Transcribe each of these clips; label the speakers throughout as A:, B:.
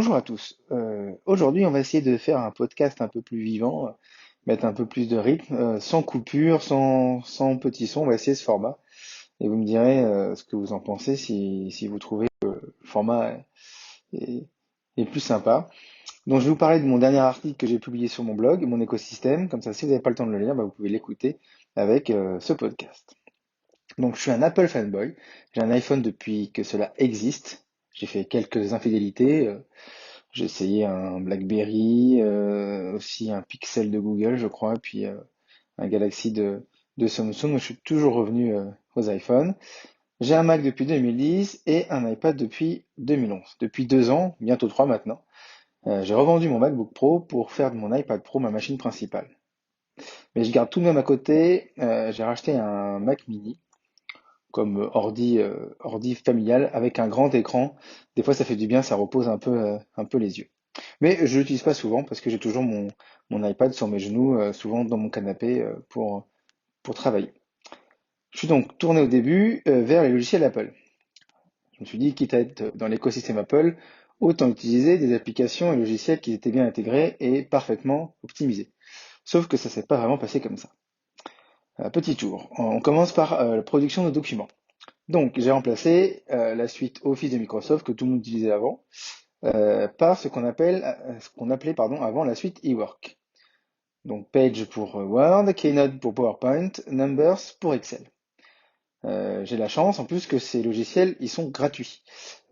A: Bonjour à tous. Aujourd'hui, on va essayer de faire un podcast un peu plus vivant, mettre un peu plus de rythme, sans coupure, sans petits sons. On va essayer ce format et vous me direz ce que vous en pensez si vous trouvez le format est, est plus sympa. Donc, je vais vous parler de mon dernier article que j'ai publié sur mon blog, mon écosystème. Comme ça, si vous n'avez pas le temps de le lire, bah, vous pouvez l'écouter avec ce podcast. Donc, je suis un Apple fanboy. J'ai un iPhone depuis que cela existe. J'ai fait quelques infidélités. J'ai essayé un BlackBerry, aussi un Pixel de Google, je crois, puis un Galaxy de Samsung. Je suis toujours revenu aux iPhones. J'ai un Mac depuis 2010 et un iPad depuis 2011. Depuis 2 ans, bientôt 3 maintenant, j'ai revendu mon MacBook Pro pour faire de mon iPad Pro ma machine principale. Mais je garde tout de même à côté, j'ai racheté un Mac mini comme ordi familial avec un grand écran. Des fois, ça fait du bien, ça repose un peu les yeux. Mais je l'utilise pas souvent parce que j'ai toujours mon iPad sur mes genoux, souvent dans mon canapé pour travailler. Je suis donc tourné au début vers les logiciels Apple. Je me suis dit, quitte à être dans l'écosystème Apple, autant utiliser des applications et logiciels qui étaient bien intégrés et parfaitement optimisés. Sauf que ça s'est pas vraiment passé comme ça. Petit tour. On commence par la production de documents. Donc, j'ai remplacé la suite Office de Microsoft que tout le monde utilisait avant par ce qu'on appelait pardon, avant la suite eWork. Donc Page pour Word, Keynote pour PowerPoint, Numbers pour Excel. J'ai la chance en plus que ces logiciels, ils sont gratuits.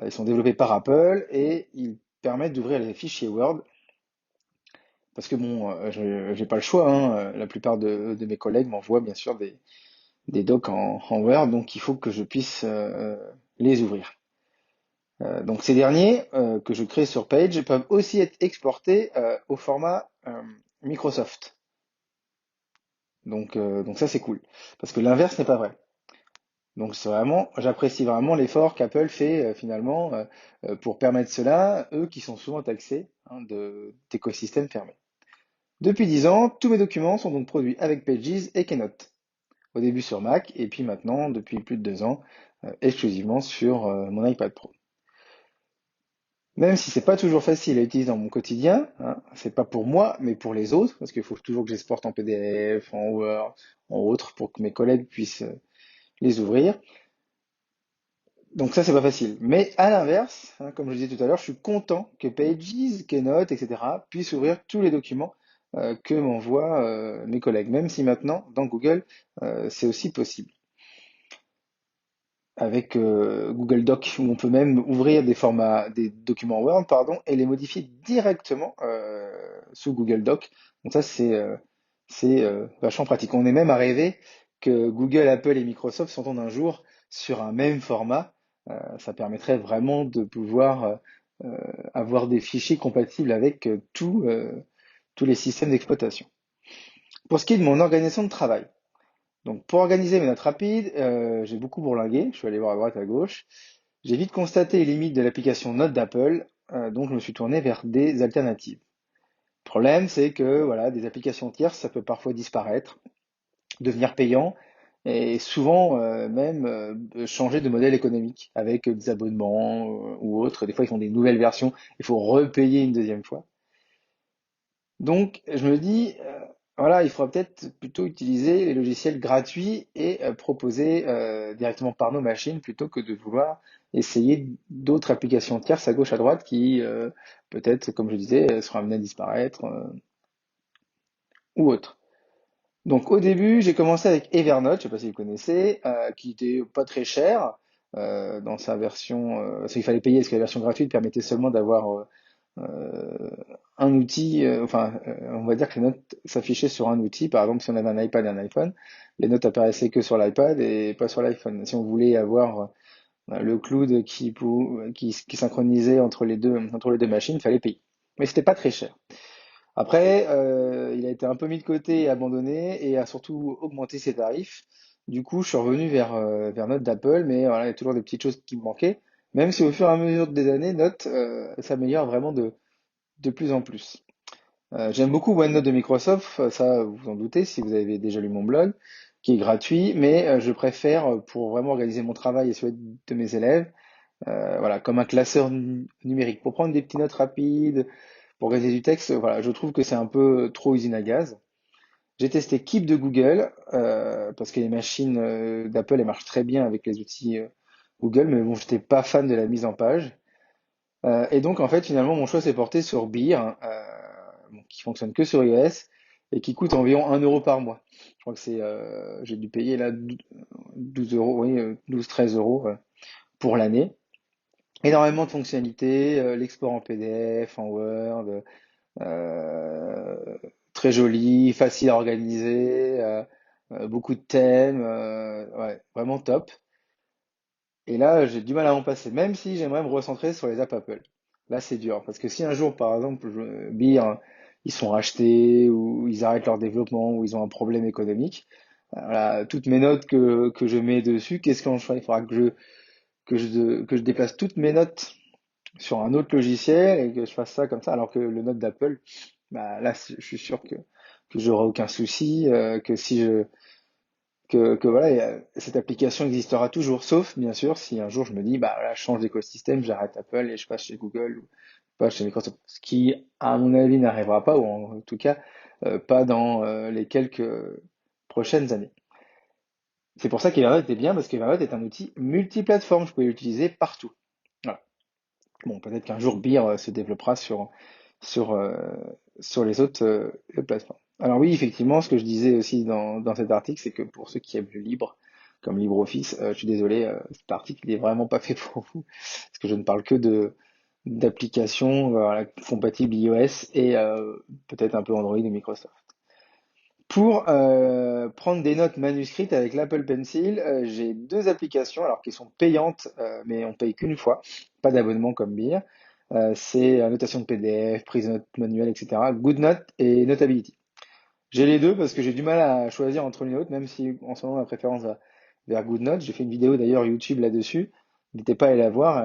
A: Ils sont développés par Apple et ils permettent d'ouvrir les fichiers Word parce que bon, je j'ai pas le choix, hein. La plupart de mes collègues m'envoient bien sûr des docs en Word, donc il faut que je puisse les ouvrir. Donc ces derniers que je crée sur Page peuvent aussi être exportés au format Microsoft. Donc ça c'est cool. Parce que l'inverse n'est pas vrai. Donc c'est vraiment, j'apprécie vraiment l'effort qu'Apple fait finalement pour permettre cela, eux qui sont souvent taxés d'écosystèmes fermés. Depuis 10 ans, tous mes documents sont donc produits avec Pages et Keynote. Au début sur Mac et puis maintenant, depuis plus de 2 ans, exclusivement sur mon iPad Pro. Même si c'est pas toujours facile à utiliser dans mon quotidien, hein, c'est pas pour moi, mais pour les autres, parce qu'il faut toujours que j'exporte en PDF, en Word, en autre, pour que mes collègues puissent les ouvrir. Donc ça, c'est pas facile. Mais à l'inverse, hein, comme je disais tout à l'heure, je suis content que Pages, Keynote, etc. puissent ouvrir tous les documents que m'envoient mes collègues, même si maintenant, dans Google, c'est aussi possible. Avec Google Doc, où on peut même ouvrir des documents Word, pardon, et les modifier directement sous Google Doc. Donc ça, c'est vachement pratique. On est même à rêver que Google, Apple et Microsoft s'entendent un jour sur un même format. Ça permettrait vraiment de pouvoir avoir des fichiers compatibles avec tous les systèmes d'exploitation. Pour ce qui est de mon organisation de travail, donc pour organiser mes notes rapides, j'ai beaucoup bourlingué, je suis allé voir à droite à gauche. J'ai vite constaté les limites de l'application Notes d'Apple, donc je me suis tourné vers des alternatives. Le problème, c'est que voilà, des applications tierces, ça peut parfois disparaître, devenir payant, et souvent même changer de modèle économique avec des abonnements ou autres. Des fois, ils font des nouvelles versions, il faut repayer une deuxième fois. Donc, je me dis, voilà, il faudra peut-être plutôt utiliser les logiciels gratuits et proposés directement par nos machines plutôt que de vouloir essayer d'autres applications tierces à gauche, à droite qui, peut-être, comme je disais, seront amenées à disparaître ou autres. Donc, au début, j'ai commencé avec Evernote, je ne sais pas si vous connaissez, qui était pas très cher dans sa version. Parce qu'il fallait payer parce que la version gratuite permettait seulement d'avoir euh, un outil, on va dire que les notes s'affichaient sur un outil. Par exemple, si on avait un iPad et un iPhone, les notes apparaissaient que sur l'iPad et pas sur l'iPhone. Si on voulait avoir le cloud qui synchronisait entre les deux machines, il fallait payer. Mais c'était pas très cher. Après, il a été un peu mis de côté et abandonné et a surtout augmenté ses tarifs. Du coup, je suis revenu vers Note d'Apple, mais voilà, il y a toujours des petites choses qui me manquaient. Même si au fur et à mesure des années, Note s'améliore vraiment de plus en plus. J'aime beaucoup OneNote de Microsoft, ça vous en doutez si vous avez déjà lu mon blog, qui est gratuit, mais je préfère, pour vraiment organiser mon travail et celui de mes élèves, voilà, comme un classeur numérique. Pour prendre des petites notes rapides, pour organiser du texte, voilà, je trouve que c'est un peu trop usine à gaz. J'ai testé Keep de Google, parce que les machines d'Apple, elles marchent très bien avec les outils Google, mais bon, j'étais pas fan de la mise en page. Et donc, en fait, finalement, mon choix s'est porté sur Beer, hein, bon, qui fonctionne que sur iOS et qui coûte environ 1 € par mois. Je crois que j'ai dû payer là 12 euros, oui, 12-13 € pour l'année. Énormément de fonctionnalités, l'export en PDF, en Word, euh, très joli, facile à organiser, beaucoup de thèmes, ouais, vraiment top. Et là, j'ai du mal à en passer, même si j'aimerais me recentrer sur les apps Apple. Là, c'est dur, parce que si un jour, par exemple, Beer, ils sont rachetés, ou ils arrêtent leur développement, ou ils ont un problème économique, voilà, toutes mes notes que je mets dessus, qu'est-ce qu'on fait? Il faudra que je déplace toutes mes notes sur un autre logiciel et que je fasse ça comme ça, alors que le note d'Apple, bah, là, je suis sûr que j'aurai aucun souci, que si je, que voilà, cette application existera toujours, sauf bien sûr si un jour je me dis, bah là, je change d'écosystème, j'arrête Apple et je passe chez Google ou pas chez Microsoft, ce qui, à mon avis, n'arrivera pas, ou en tout cas, pas dans les quelques prochaines années. C'est pour ça qu'Evernote était bien, parce qu'Evernote est un outil multiplateforme, je pouvais l'utiliser partout. Voilà. Bon, peut-être qu'un jour Beer se développera sur, euh, sur les autres plateformes. Alors oui, effectivement, ce que je disais aussi dans cet article, c'est que pour ceux qui aiment le libre, comme LibreOffice, je suis désolé, cet article il est vraiment pas fait pour vous, parce que je ne parle que de d'applications voilà, compatibles iOS et peut-être un peu Android et Microsoft. Pour prendre des notes manuscrites avec l'Apple Pencil, j'ai deux applications alors qui sont payantes, mais on paye qu'une fois, pas d'abonnement comme Beer. C'est notation de PDF, prise de notes manuelle, etc. GoodNote et Notability. J'ai les deux parce que j'ai du mal à choisir entre l'une et l'autre, même si en ce moment ma préférence va vers GoodNote. J'ai fait une vidéo d'ailleurs YouTube là-dessus. N'hésitez pas à aller la voir.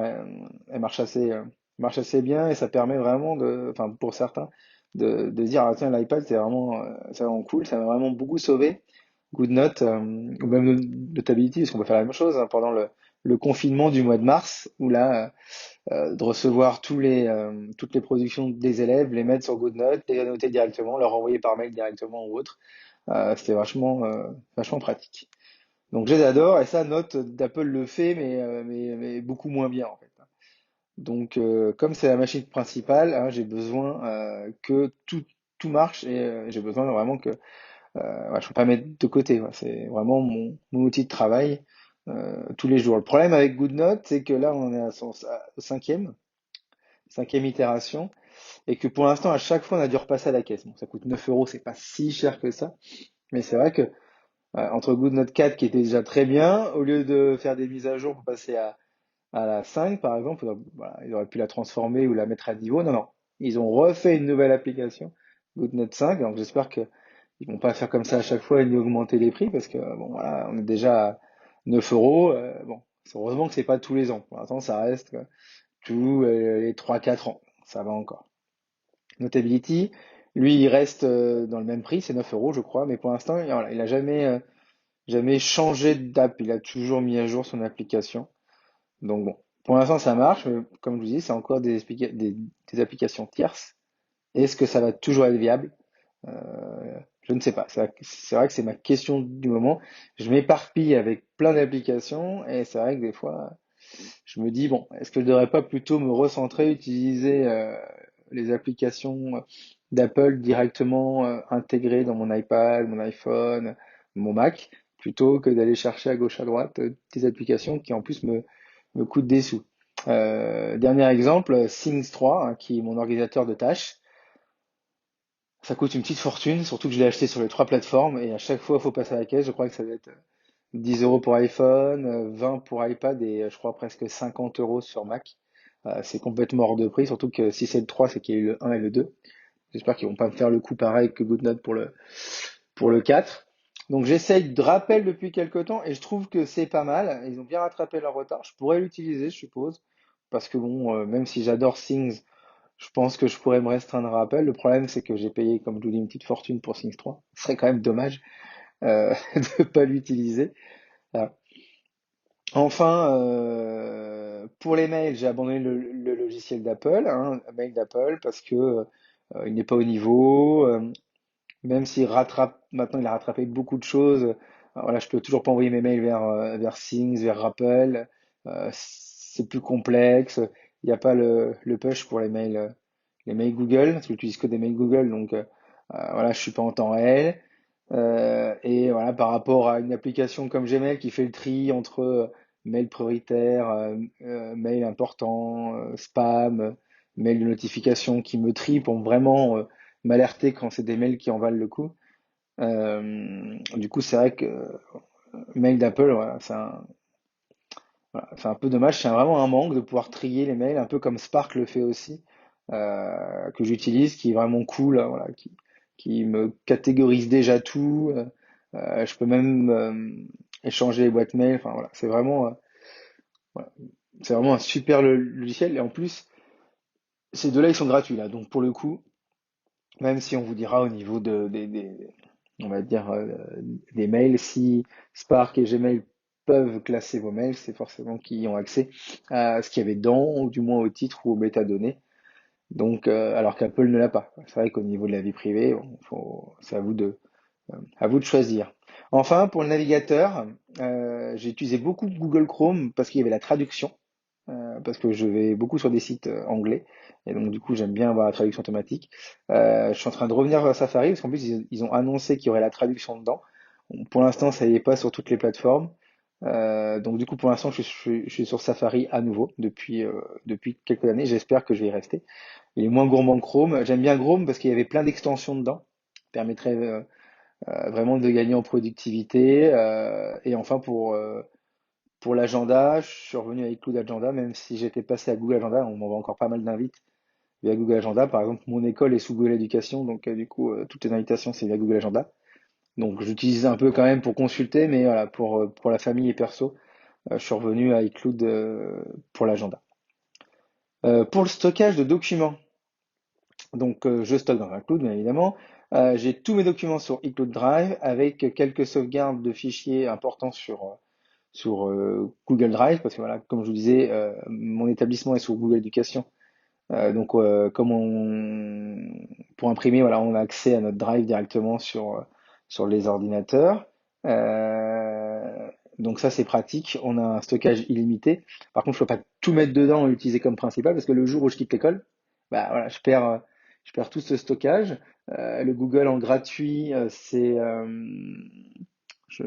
A: Elle marche assez bien et ça permet vraiment enfin pour certains, de se dire ah tiens l'iPad c'est vraiment cool, ça m'a vraiment beaucoup sauvé. GoodNote ou même Notability parce qu'on peut faire la même chose hein, pendant le confinement du mois de mars où là de recevoir toutes les productions des élèves, les mettre sur GoodNote, les annoter directement, leur envoyer par mail directement ou autre. C'était vachement pratique. Donc je les adore et ça, Note d'Apple le fait, mais beaucoup moins bien en fait. Donc comme c'est la machine principale, hein, j'ai besoin que tout marche et j'ai besoin vraiment que ouais, je ne peux pas mettre de côté. Ouais. C'est vraiment mon outil de travail tous les jours. Le problème avec GoodNote, c'est que là, on est à cinquième itération, et que pour l'instant, à chaque fois, on a dû repasser à la caisse. Bon, ça coûte 9 euros, c'est pas si cher que ça, mais c'est vrai que entre GoodNote 4 qui était déjà très bien, au lieu de faire des mises à jour pour passer à la 5, par exemple, voilà, ils auraient pu la transformer ou la mettre à niveau. Non, non, ils ont refait une nouvelle application, GoodNote 5, donc j'espère que ils vont pas faire comme ça à chaque fois et ni augmenter les prix parce que bon voilà, on est déjà à 9 euros. Bon, c'est heureusement que c'est pas tous les ans. Pour l'instant, ça reste tous les 3-4 ans. Ça va encore. Notability, lui, il reste dans le même prix, c'est 9 euros, je crois, mais pour l'instant, voilà, il a jamais changé d'app. Il a toujours mis à jour son application. Donc bon, pour l'instant, ça marche, mais comme je vous dis, c'est encore des applications tierces. Est-ce que ça va toujours être viable? Je ne sais pas. C'est vrai que c'est ma question du moment. Je m'éparpille avec plein d'applications et c'est vrai que des fois, je me dis, bon, est-ce que je devrais pas plutôt me recentrer, utiliser les applications d'Apple directement intégrées dans mon iPad, mon iPhone, mon Mac, plutôt que d'aller chercher à gauche à droite des applications qui en plus me coûtent des sous. Dernier exemple, Things 3, hein, qui est mon organisateur de tâches. Ça coûte une petite fortune, surtout que je l'ai acheté sur les trois plateformes et à chaque fois, il faut passer à la caisse. Je crois que ça va être 10 euros pour iPhone, 20 pour iPad et je crois presque 50 euros sur Mac. C'est complètement hors de prix, surtout que si c'est le 3, c'est qu'il y a eu le 1 et le 2. J'espère qu'ils vont pas me faire le coup pareil que GoodNote pour le 4. Donc j'essaye de rappel depuis quelques temps et je trouve que c'est pas mal. Ils ont bien rattrapé leur retard. Je pourrais l'utiliser, je suppose, parce que bon, même si j'adore Things, je pense que je pourrais me restreindre à Apple. Le problème, c'est que j'ai payé, comme je vous dis, une petite fortune pour Things 3. Ce serait quand même dommage de ne pas l'utiliser. Voilà. Enfin, pour les mails, j'ai abandonné le logiciel d'Apple, hein, mail d'Apple, parce que il n'est pas au niveau. Même s'il rattrape, maintenant il a rattrapé beaucoup de choses. Voilà, je peux toujours pas envoyer mes mails vers Things, vers Rappel. C'est plus complexe. Il n'y a pas le push pour les mails Google, parce que j'utilise que des mails Google, donc voilà, je suis pas en temps réel. Et voilà, par rapport à une application comme Gmail qui fait le tri entre mail prioritaire, mail important, spam, mail de notification, qui me trie pour vraiment m'alerter quand c'est des mails qui en valent le coup. Du coup, c'est vrai que mail d'Apple, voilà, c'est un peu dommage. C'est vraiment un manque de pouvoir trier les mails, un peu comme Spark le fait aussi, que j'utilise, qui est vraiment cool, voilà, qui me catégorise déjà tout. Je peux même échanger les boîtes mail. Enfin voilà, voilà, c'est vraiment un super logiciel. Et en plus, ces deux-là, ils sont gratuits là. Donc pour le coup, même si on vous dira au niveau on va dire, des mails, si Spark et Gmail peuvent classer vos mails, c'est forcément qu'ils ont accès à ce qu'il y avait dedans, ou du moins au titre ou aux métadonnées. Donc, alors qu'Apple ne l'a pas. C'est vrai qu'au niveau de la vie privée, bon, c'est à vous de choisir. Enfin, pour le navigateur, j'ai utilisé beaucoup Google Chrome parce qu'il y avait la traduction, parce que je vais beaucoup sur des sites anglais, et donc du coup j'aime bien avoir la traduction automatique. Je suis en train de revenir vers Safari, parce qu'en plus ils ont annoncé qu'il y aurait la traduction dedans. Bon, pour l'instant ça y est pas sur toutes les plateformes. Donc du coup pour l'instant je suis sur Safari à nouveau depuis quelques années, j'espère que je vais y rester. Il est moins gourmand que Chrome. J'aime bien Chrome parce qu'il y avait plein d'extensions dedans, permettrait vraiment de gagner en productivité. Et enfin pour l'agenda, je suis revenu à iCloud Agenda, même si j'étais passé à Google Agenda, on m'envoie encore pas mal d'invites via Google Agenda. Par exemple, mon école est sous Google Éducation, donc du coup, toutes les invitations, c'est via Google Agenda. Donc j'utilise un peu quand même pour consulter, mais voilà, pour la famille et perso, je suis revenu à iCloud pour l'agenda. Pour le stockage de documents, donc je stocke dans un cloud, bien évidemment. J'ai tous mes documents sur iCloud Drive avec quelques sauvegardes de fichiers importants sur Google Drive, parce que voilà, comme je vous disais, mon établissement est sur Google Éducation. Donc, pour imprimer, voilà, on a accès à notre Drive directement sur les ordinateurs. Donc ça, c'est pratique. On a un stockage illimité. Par contre, je ne peux pas tout mettre dedans et l'utiliser comme principal parce que le jour où je quitte l'école, bah voilà, je perds tout ce stockage. Le Google en gratuit, je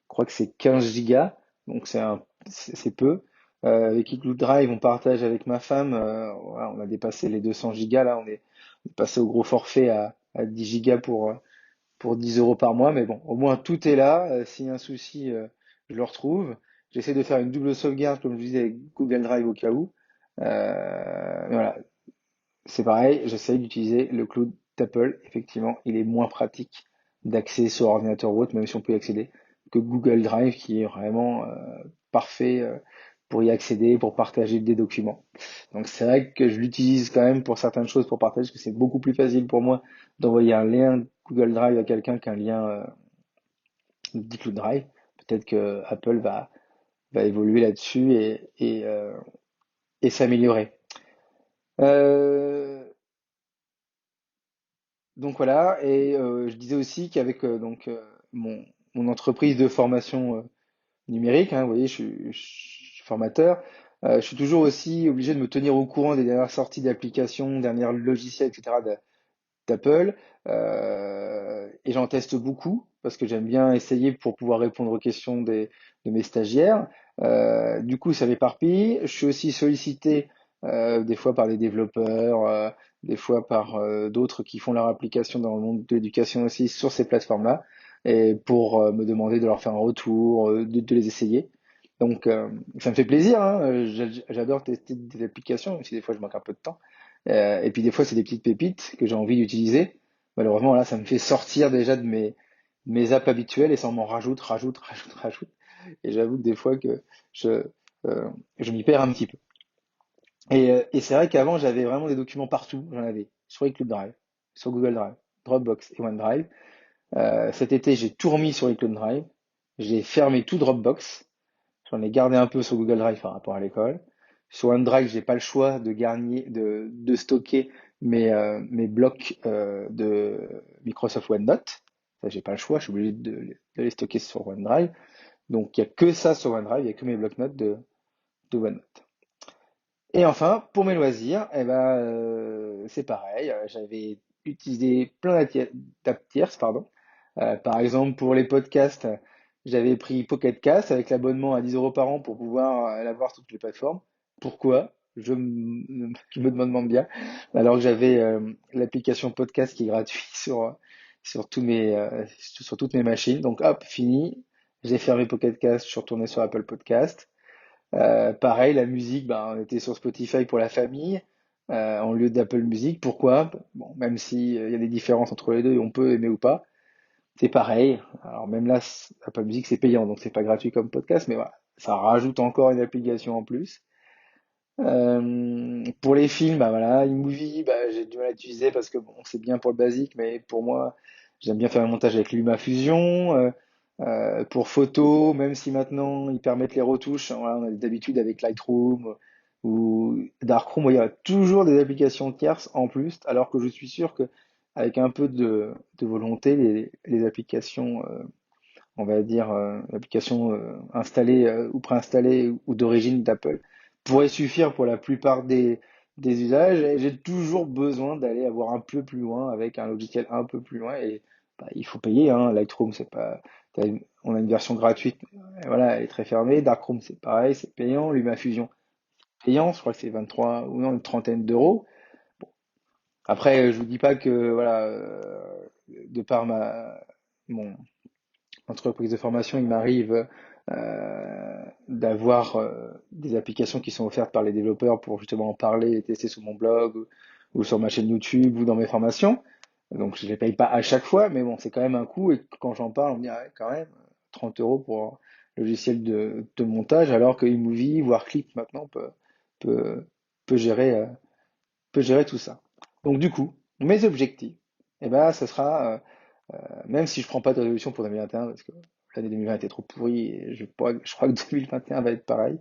A: crois que c'est 15 gigas, donc c'est peu. Avec iCloud Drive, on partage avec ma femme. Voilà, on a dépassé les 200 gigas là. On est passé au gros forfait à 10 gigas pour 10 euros par mois. Mais bon, au moins tout est là. S'il y a un souci, je le retrouve. J'essaie de faire une double sauvegarde, comme je disais, avec Google Drive au cas où. Voilà, c'est pareil. J'essaie d'utiliser le cloud d'Apple. Effectivement, il est moins pratique d'accès sur ordinateur ou autre, même si on peut y accéder, que Google Drive, qui est vraiment parfait pour y accéder, pour partager des documents. Donc c'est vrai que je l'utilise quand même pour certaines choses pour partager, parce que c'est beaucoup plus facile pour moi d'envoyer un lien Google Drive à quelqu'un qu'un lien d'iCloud Drive. Peut-être que Apple va évoluer là-dessus et s'améliorer. Euh, donc voilà, et je disais aussi qu'avec mon entreprise de formation numérique, hein, vous voyez, je suis formateur. Je suis toujours aussi obligé de me tenir au courant des dernières sorties d'applications, derniers logiciels, etc. d'Apple. Et j'en teste beaucoup parce que j'aime bien essayer pour pouvoir répondre aux questions de mes stagiaires. Du coup, ça m'éparpille. Je suis aussi sollicité des fois par des développeurs, des fois par d'autres qui font leur application dans le monde de l'éducation aussi sur ces plateformes-là, et pour me demander de leur faire un retour, de les essayer. Donc, ça me fait plaisir, hein. J'adore tester des applications, même si des fois je manque un peu de temps. Et puis des fois, c'est des petites pépites que j'ai envie d'utiliser. Malheureusement, là, ça me fait sortir déjà de mes apps habituelles et ça m'en rajoute. Et j'avoue que des fois que je, je m'y perds un petit peu. Et c'est vrai qu'avant, j'avais vraiment des documents partout. J'en avais sur iCloud Drive, sur Google Drive, Dropbox et OneDrive. Cet été, j'ai tout remis sur iCloud Drive. J'ai fermé tout Dropbox. J'en ai gardé un peu sur Google Drive par rapport à l'école. Sur OneDrive, j'ai pas le choix de stocker mes blocs de Microsoft OneNote. Ça, j'ai pas le choix, je suis obligé de les stocker sur OneDrive. Donc, il n'y a que ça sur OneDrive, il n'y a que mes blocs-notes de OneNote. Et enfin, pour mes loisirs, eh ben, c'est pareil. J'avais utilisé plein d'apps tierces, pardon. Par exemple, pour les podcasts, j'avais pris Pocket Cast avec l'abonnement à 10 euros par an pour pouvoir l'avoir sur toutes les plateformes. Pourquoi? Je me demande bien. Alors que j'avais l'application podcast qui est gratuite sur toutes mes machines. Donc, hop, fini. J'ai fermé Pocket Cast, je suis retourné sur Apple Podcast. Pareil, la musique, ben, on était sur Spotify pour la famille, en lieu d'Apple Music. Pourquoi? Bon, même si il y a des différences entre les deux et on peut aimer ou pas, c'est pareil. Alors même là, Apple Music c'est payant, donc c'est pas gratuit comme podcast, mais voilà, ça rajoute encore une application en plus. Pour les films, bah voilà, iMovie, bah, j'ai du mal à utiliser parce que bon, c'est bien pour le basique, mais pour moi, j'aime bien faire un montage avec LumaFusion. Pour photo, même si maintenant ils permettent les retouches, hein, voilà, on a d'habitude avec Lightroom ou Darkroom, il y a toujours des applications tierces en plus, alors que je suis sûr que avec un peu de volonté, les applications on va dire, l'application installée ou préinstallée ou d'origine d'Apple pourrait suffire pour la plupart des usages. Et j'ai toujours besoin d'aller avoir un peu plus loin avec un logiciel un peu plus loin. Et bah, il faut payer, hein. Lightroom, c'est pas, on a une version gratuite, et voilà, elle est très fermée. Darkroom, c'est pareil, c'est payant. LumaFusion, payant, je crois que c'est 23 ou non, une trentaine d'euros. Après, je vous dis pas que, voilà, de par mon, entreprise de formation, il m'arrive d'avoir des applications qui sont offertes par les développeurs pour justement en parler et tester sur mon blog ou sur ma chaîne YouTube ou dans mes formations. Donc je ne les paye pas à chaque fois, mais bon, c'est quand même un coût. Et quand j'en parle, on me dit ah ouais, quand même 30 euros pour un logiciel de montage, alors que iMovie, voire Clip maintenant peut, peut gérer, euh, peut gérer tout ça. Donc du coup, mes objectifs, eh ben, ce sera même si je prends pas de résolution pour 2021, parce que l'année 2020 était trop pourrie et je crois que 2021 va être pareil,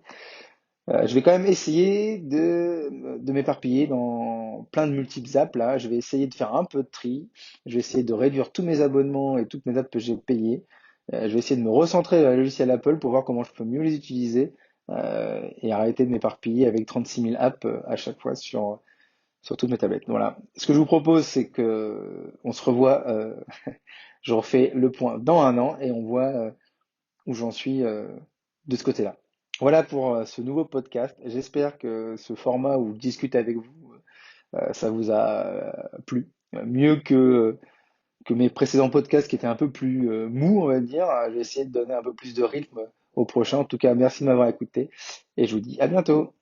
A: je vais quand même essayer de m'éparpiller dans plein de multiples apps là. Je vais essayer de faire un peu de tri. Je vais essayer de réduire tous mes abonnements et toutes mes apps que j'ai payées. Je vais essayer de me recentrer sur les logiciels Apple pour voir comment je peux mieux les utiliser et arrêter de m'éparpiller avec 36 000 apps à chaque fois sur toutes mes tablettes. Voilà. Ce que je vous propose, c'est que on se revoit. Je refais le point dans un an et on voit où j'en suis de ce côté-là. Voilà pour ce nouveau podcast. J'espère que ce format où je discute avec vous, ça vous a plu. Mieux que mes précédents podcasts qui étaient un peu plus mous, on va dire. J'ai essayé de donner un peu plus de rythme au prochain. En tout cas, merci de m'avoir écouté et je vous dis à bientôt.